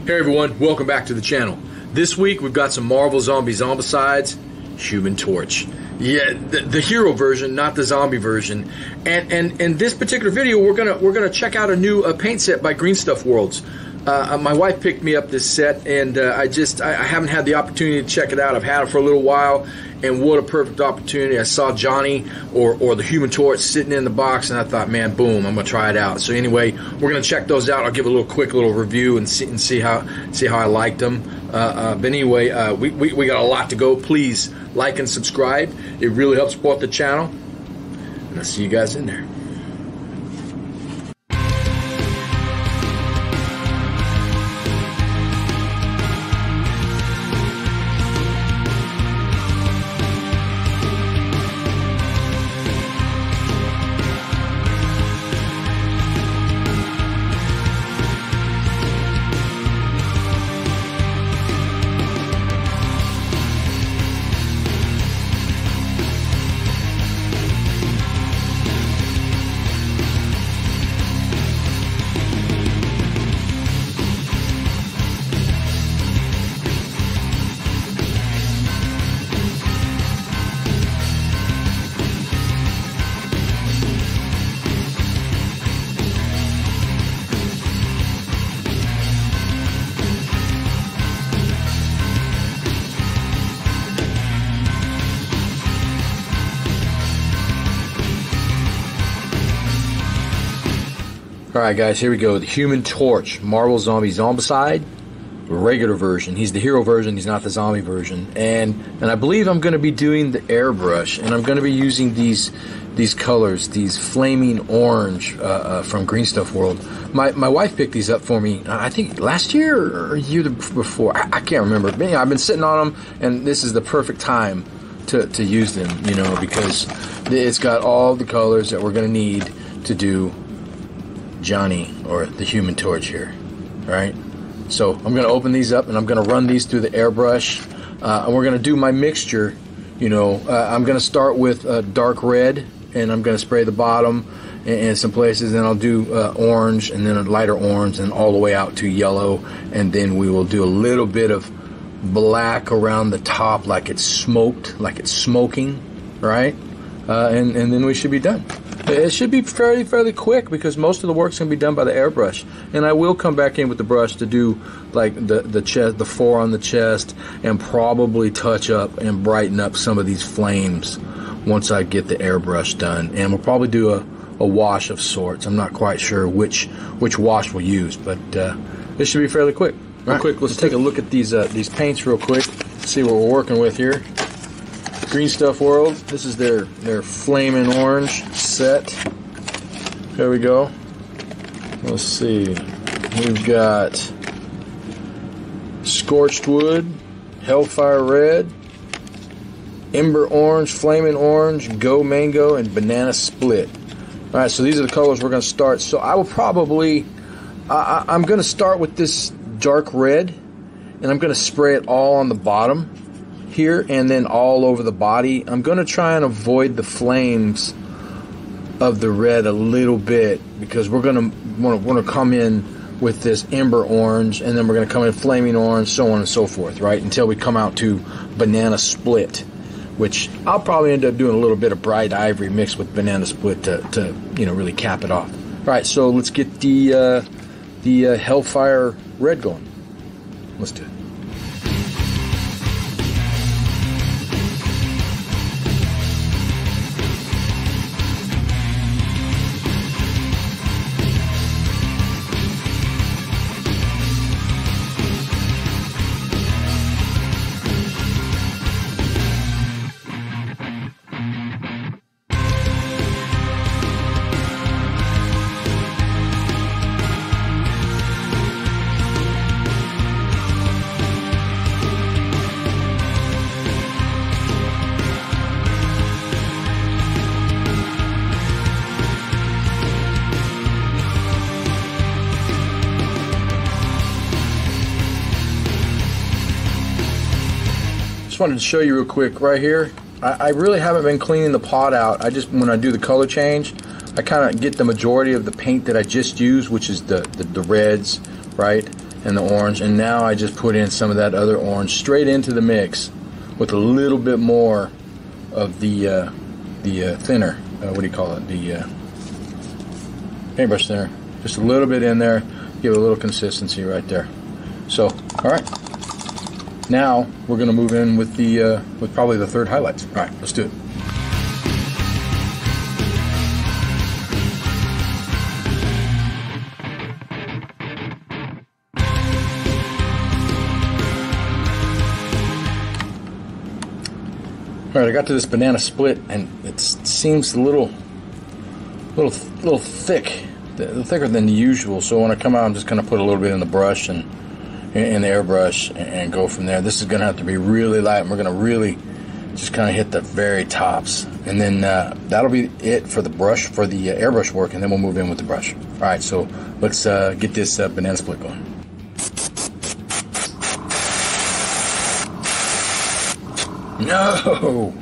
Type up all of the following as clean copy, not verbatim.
Hey everyone, welcome back to the channel. This week we've got some Marvel Zombicides, Human Torch. Yeah, the hero version, not the zombie version. And in this particular video, we're gonna check out a new paint set by Green Stuff Worlds. My wife picked me up this set, and I haven't had the opportunity to check it out. I've had it for a little while, and what a perfect opportunity. I saw Johnny or the Human Torch sitting in the box, and I thought, man, boom, I'm gonna try it out. So anyway, we're gonna check those out. I'll give a quick little review and see how I liked them. But anyway, we got a lot to go. Please like and subscribe. It really helps support the channel. And I'll see you guys in there. Alright guys, here we go. The Human Torch, Marvel Zombicide, regular version. He's the hero version, he's not the zombie version. And I believe I'm going to be doing the airbrush, and I'm going to be using these colors, these flaming orange from Green Stuff World. My wife picked these up for me, I think last year or a year before. I can't remember. But, I've been sitting on them, and this is the perfect time to use them, because it's got all the colors that we're going to need to do Johnny or the Human Torch here. Alright, so I'm going to open these up and I'm going to run these through the airbrush, and we're going to do my mixture. I'm going to start with dark red, and I'm going to spray the bottom in some places, then I'll do orange, and then a lighter orange, and all the way out to yellow, and then we will do a little bit of black around the top, like it's smoked, like it's smoking, right? And then we should be done. It should be fairly quick, because most of the work's going to be done by the airbrush. And I will come back in with the brush to do like the chest, the fore on the chest, and probably touch up and brighten up some of these flames once I get the airbrush done. And we'll probably do a wash of sorts. I'm not quite sure which wash we'll use, but this should be fairly quick. Real quick, let's take a look at these paints real quick, see what we're working with here. Green Stuff World, this is their flaming orange set. There we go. Let's see. We've got Scorched Wood, Hellfire Red, Ember Orange, Flaming Orange, Go Mango, and Banana Split. Alright, so these are the colors we're going to start. So I will probably, I'm going to start with this dark red, and I'm going to spray it all on the bottom here and then all over the body. I'm going to try and avoid the flames of the red a little bit, because we're going to want to come in with this ember orange, and then we're going to come in flaming orange, so on and so forth, right, until we come out to banana split, which I'll probably end up doing a little bit of bright ivory mixed with banana split to really cap it off. All right, so let's get the Hellfire Red going. Let's do it. Wanted to show you real quick right here. I really haven't been cleaning the pot out. When I do the color change, I kind of get the majority of the paint that I just used, which is the reds, right? and the orange, and now I just put in some of that other orange straight into the mix with a little bit more of the thinner, what do you call it, the paintbrush thinner, just a little bit in there, give it a little consistency right there. So, all right, now we're going to move in with the with probably the third highlights. All right, let's do it. All right, I got to this banana split, and it seems a little thick, thicker than the usual. So when I come out, I'm just going to put a little bit in the brush and in the airbrush and go from there. This is going to have to be really light, and we're going to really just kind of hit the very tops, and then that'll be it for the brush, for the airbrush work, and then we'll move in with the brush. All right, so let's get this banana split going. No!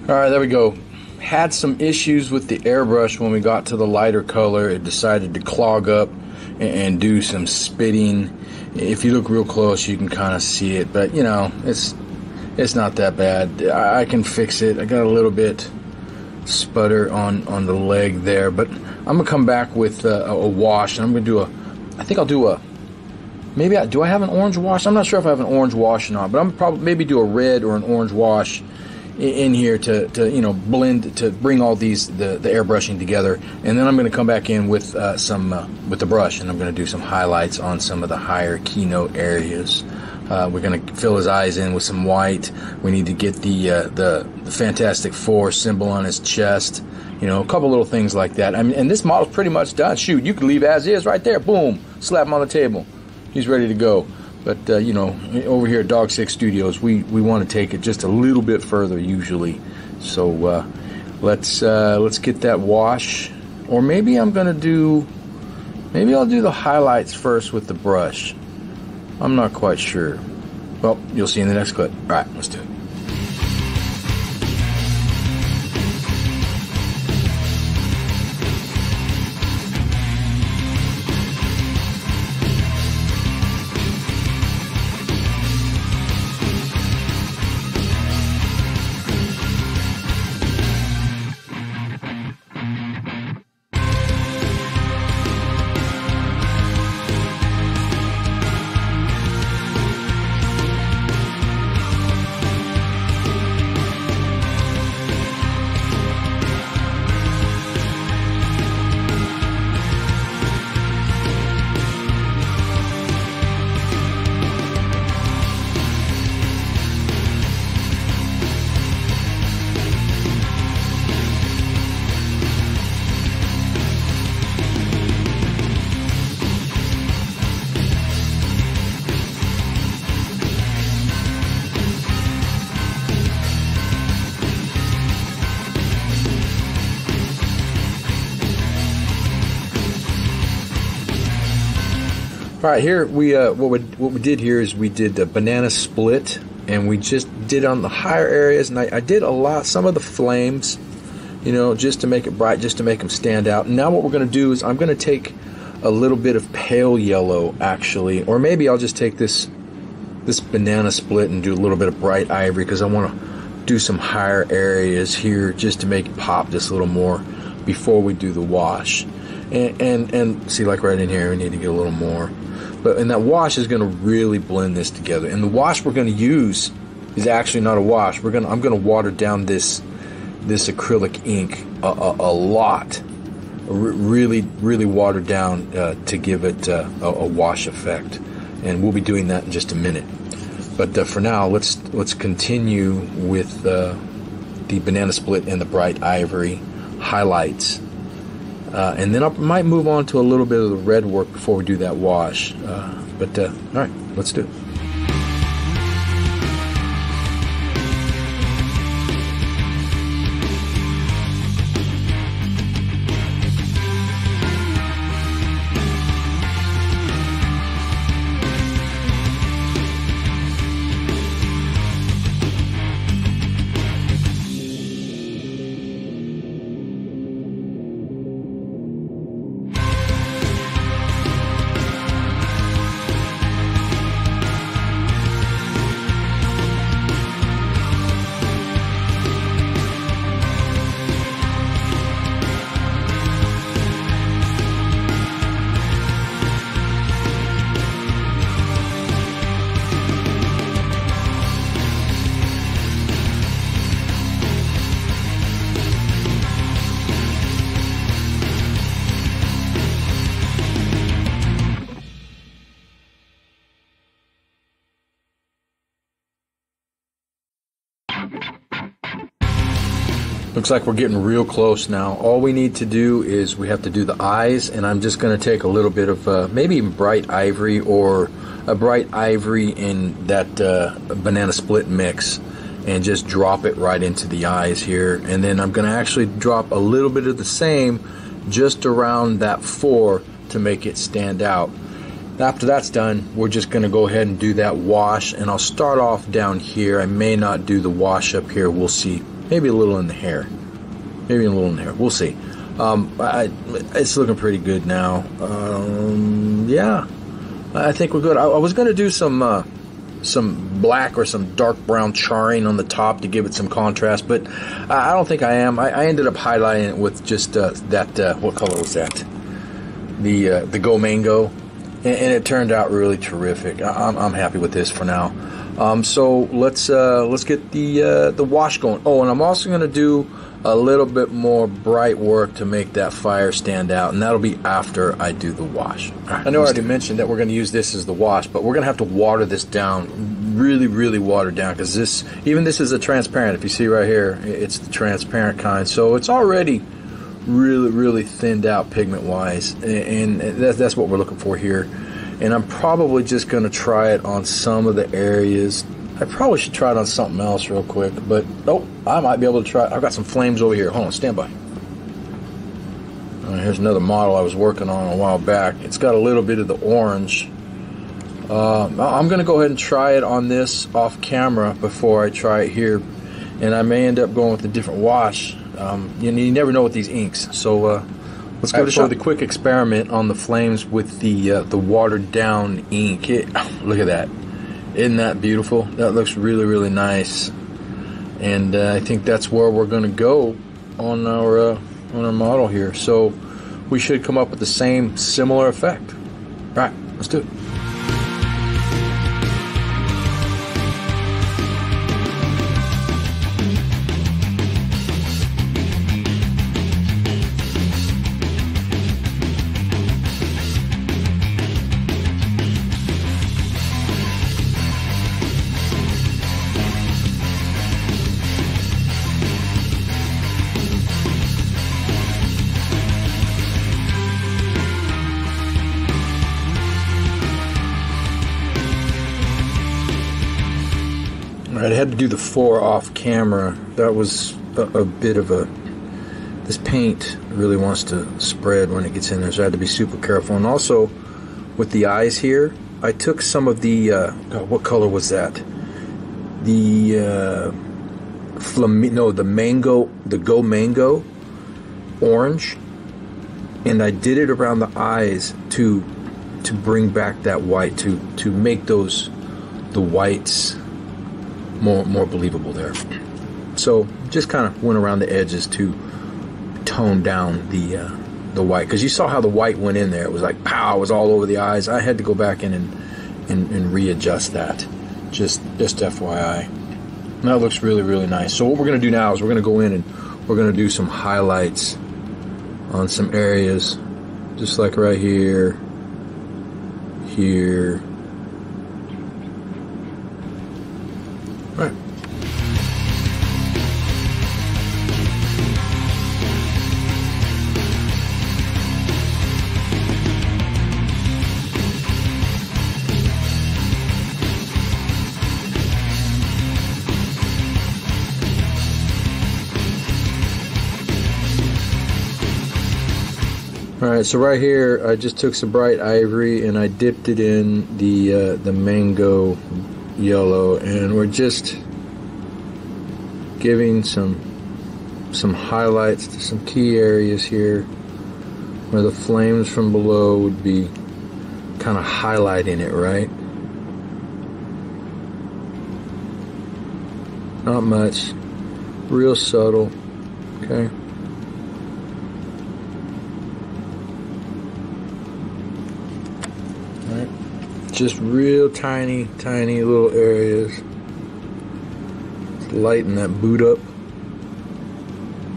All right, there we go. Had some issues with the airbrush when we got to the lighter color. It decided to clog up and do some spitting. If you look real close, you can kind of see it, but you know, it's not that bad. I can fix it. I got a little bit sputter on the leg there, but I'm gonna come back with a wash, and I'm gonna do I think I'll do a, do I have an orange wash? I'm not sure if I have an orange wash or not, but I'm probably maybe do a red or an orange wash in here to you know, blend, to bring all these the airbrushing together, and then I'm going to come back in with with the brush, and I'm going to do some highlights on some of the higher keynote areas. We're going to fill his eyes in with some white. We need to get the Fantastic Four symbol on his chest. You know, a couple little things like that. I mean, and this model's pretty much done. Shoot, you can leave as is right there. Boom, slap him on the table. He's ready to go. But, you know, over here at Dog 6 Studios, we want to take it just a little bit further usually. So let's get that wash. Or maybe I'll do the highlights first with the brush. I'm not quite sure. Well, you'll see in the next clip. All right, let's do it. All right, here what we did here is we did a banana split, and we just did on the higher areas, and I did some of the flames, you know, just to make it bright, just to make them stand out. And now what we're going to do is I'm going to take a little bit of pale yellow, actually, or maybe I'll just take this banana split and do a little bit of bright ivory, because I want to do some higher areas here just to make it pop just a little more before we do the wash. And see, like right in here, we need to get a little more. And that wash is going to really blend this together. And the wash we're going to use is actually not a wash. I'm going to water down this acrylic ink a lot, really watered down to give it a wash effect. And we'll be doing that in just a minute. But for now, let's continue with the banana split and the bright ivory highlights. And then I might move on to a little bit of the red work before we do that wash. All right, let's do it. Looks like we're getting real close now. All we need to do is we have to do the eyes, and I'm just going to take a little bit of maybe even bright ivory or a bright ivory in that banana split mix and just drop it right into the eyes here. And then I'm going to actually drop a little bit of the same just around that 4 to make it stand out. After that's done, we're just going to go ahead and do that wash, and I'll start off down here. I may not do the wash up here. We'll see. Maybe a little in the hair. Maybe a little in the hair. We'll see. It's looking pretty good now. Yeah, I think we're good. I was going to do some black or some dark brown charring on the top to give it some contrast, but I don't think I am. I ended up highlighting it with just that. What color was that? The Go Mango, and it turned out really terrific. I'm happy with this for now. So let's get the wash going. Oh, and I'm also going to do a little bit more bright work to make that fire stand out, and that'll be after I do the wash. Right, I know I already mentioned that we're going to use this as the wash, but we're going to have to water this down, really water down, because this is a transparent. If you see right here, it's the transparent kind, so it's already really thinned out pigment wise, and that's what we're looking for here. And I'm probably just going to try it on some of the areas. I probably should try it on something else real quick, but oh, I might be able to try. I've got some flames over here. Hold on, stand by. Here's another model I was working on a while back. It's got a little bit of the orange. I'm going to go ahead and try it on this off camera before I try it here, and I may end up going with a different wash. You never know with these inks, so let's go for the quick experiment on the flames with the watered down ink. Look at that. Isn't that beautiful? That looks really nice, and I think that's where we're going to go on our model here. So we should come up with the same similar effect. Right, let's do it. I had to do the 4 off camera. That was a bit of a... This paint really wants to spread when it gets in there, so I had to be super careful. And also, with the eyes here, I took some of the... what color was that? The the Go Mango orange, and I did it around the eyes to bring back that white, to make the whites more believable there. So just kind of went around the edges to tone down the white, because you saw how the white went in there. It was like pow, it was all over the eyes. I had to go back in and readjust that. Just FYI. That looks really nice. So what we're going to do now is we're going to go in and we're going to do some highlights on some areas, just like right here, here. Right. Alright, so right here I just took some bright ivory and I dipped it in the mango yellow, and we're just giving some highlights to some key areas here where the flames from below would be kind of highlighting it, right? Not much, real subtle, okay? Just real tiny little areas. Just lighten that boot up.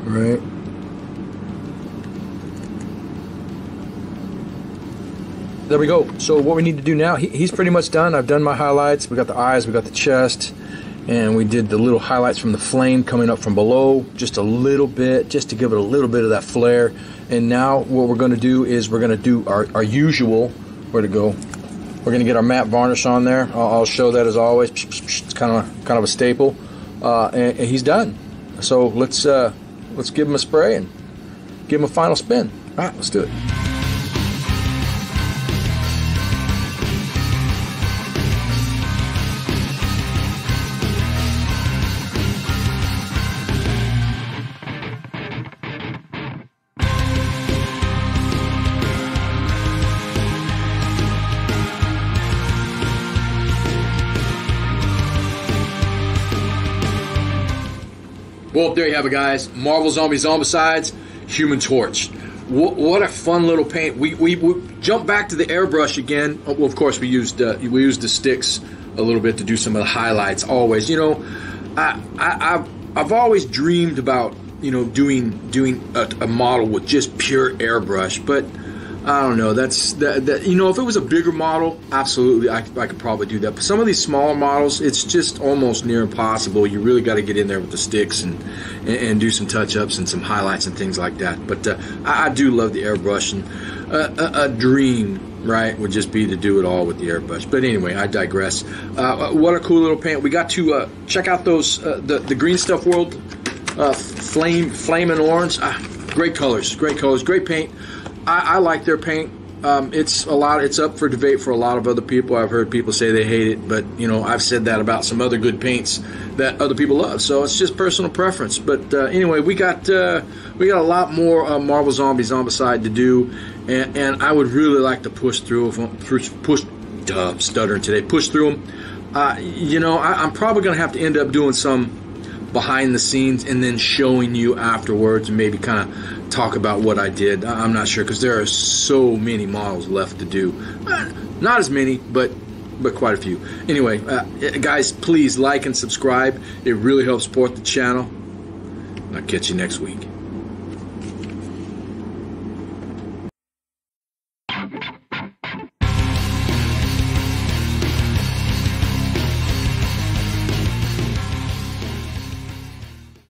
Right? There we go. So what we need to do now, he's pretty much done. I've done my highlights. We got the eyes, we got the chest, and we did the little highlights from the flame coming up from below, just a little bit, just to give it a little bit of that flare. And now what we're going to do is we're going to do our usual, where to go, we're going to get our matte varnish on there. I'll show that as always. It's kind of a staple, and he's done. So let's give him a spray and give him a final spin. All right, let's do it. Well, there you have it, guys. Marvel Zombie Zombicides, Human Torch. What a fun little paint. We jumped back to the airbrush again. Well, of course, we used the sticks a little bit to do some of the highlights. Always, you know, I've always dreamed about, you know, doing a model with just pure airbrush, but I don't know. That you know, if it was a bigger model, absolutely, I could probably do that. But some of these smaller models, it's just almost near impossible. You really got to get in there with the sticks and do some touch-ups and some highlights and things like that. But I do love the airbrush, and a dream, right, would just be to do it all with the airbrush. But anyway, I digress. What a cool little paint. We got to check out those the Green Stuff World Flame and Orange. Great colors, great paint. I like their paint. It's up for debate for a lot of other people. I've heard people say they hate it, but you know, I've said that about some other good paints that other people love. So it's just personal preference. But anyway, we got a lot more Marvel Zombie Zombicide to do, and I would really like to push through them. Push through them. You know, I'm probably going to have to end up doing some behind the scenes and then showing you afterwards, and maybe kind of talk about what I did. I'm not sure, because there are so many models left to do. Not as many, but quite a few. Anyway, guys, please like and subscribe. It really helps support the channel. I'll catch you next week.